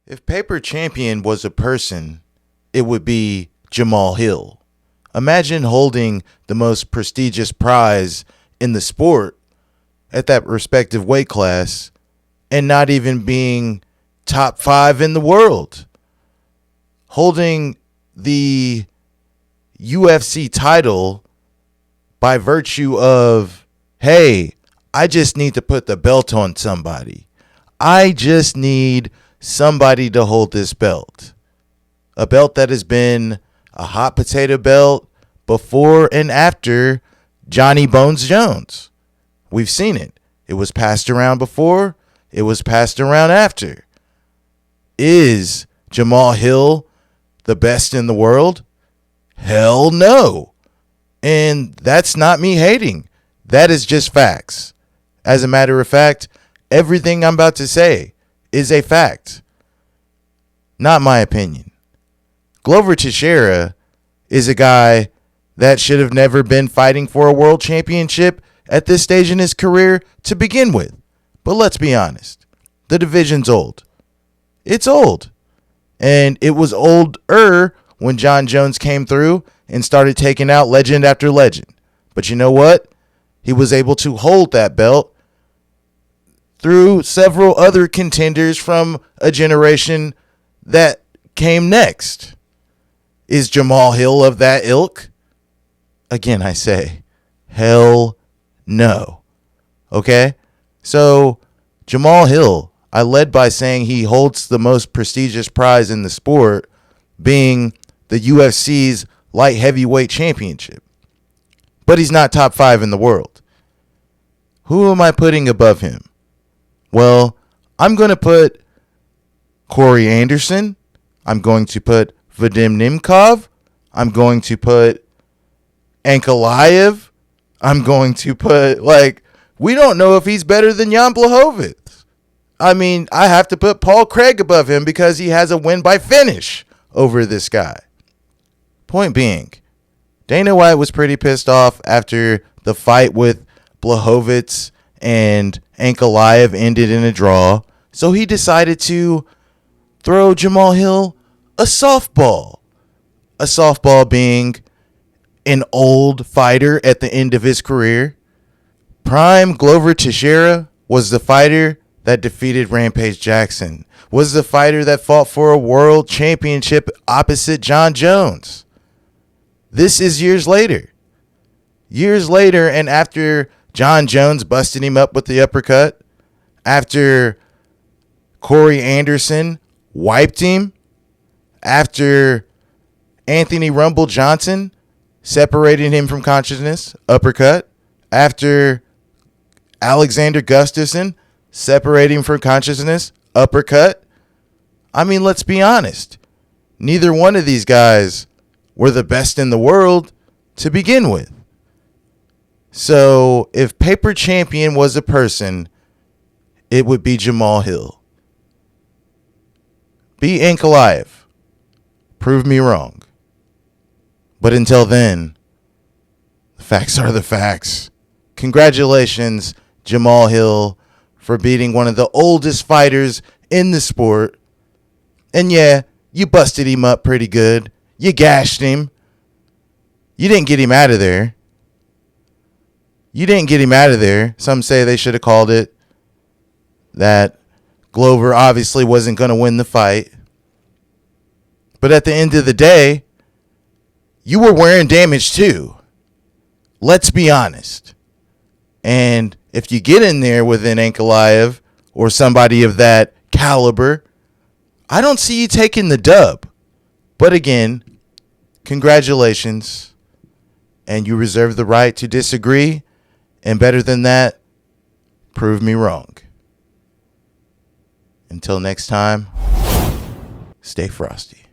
If Paper Champion was a person, it would be Jamahal Hill. Imagine holding the most prestigious prize in the sport at that respective weight class and not even being top 5 in the world. Holding the UFC title by virtue of, hey, I just need to put the belt on somebody. I just need somebody to hold this belt. A belt that has been a hot potato belt before and after Johnny Bones Jones. We've seen it. It was passed around before. It was passed around after. Is Jamahal Hill the best in the world? Hell no. And that's not me hating. That is just facts. As a matter of fact, everything I'm about to say is a fact. Not my opinion. Glover Teixeira is a guy that should have never been fighting for a world championship at this stage in his career to begin with. But let's be honest. The division's old. It's old. And it was older when John Jones came through and started taking out legend after legend. But you know what? He was able to hold that belt through several other contenders from a generation that came next. Is Jamahal Hill of that ilk? Again, I say, hell no. Okay? So, Jamahal Hill, I led by saying he holds the most prestigious prize in the sport, being the UFC's light heavyweight championship. But he's not top 5 in the world. Who am I putting above him? Well, I'm going to put Corey Anderson. I'm going to put Vadim Nemkov. I'm going to put Ankalaev. I'm going to put, we don't know if he's better than Jan Blachowicz. I mean, I have to put Paul Craig above him because he has a win by finish over this guy. Point being, Dana White was pretty pissed off after the fight with Blachowicz and Ankalaev ended in a draw, so he decided to throw Jamahal Hill a softball. A softball being an old fighter at the end of his career. Prime Glover Teixeira was the fighter that defeated Rampage Jackson, was the fighter that fought for a world championship opposite John Jones. This is years later. Years later, and after John Jones busted him up with the uppercut, after Corey Anderson wiped him, after Anthony Rumble Johnson separated him from consciousness, uppercut, after Alexander Gustafsson separating him from consciousness, uppercut. I mean, let's be honest. Neither one of these guys were the best in the world to begin with. So if Paper Champion was a person, it would be Jamahal Hill. Be Ankalaev. Prove me wrong. But until then, the facts are the facts. Congratulations, Jamahal Hill, for beating one of the oldest fighters in the sport. And yeah, you busted him up pretty good. You gashed him. You didn't get him out of there. Some say they should have called it that Glover obviously wasn't going to win the fight. But at the end of the day, you were wearing damage too. Let's be honest. And if you get in there with an Ankalaev or somebody of that caliber, I don't see you taking the dub. But again, congratulations. And you reserve the right to disagree. And better than that, prove me wrong. Until next time, stay frosty.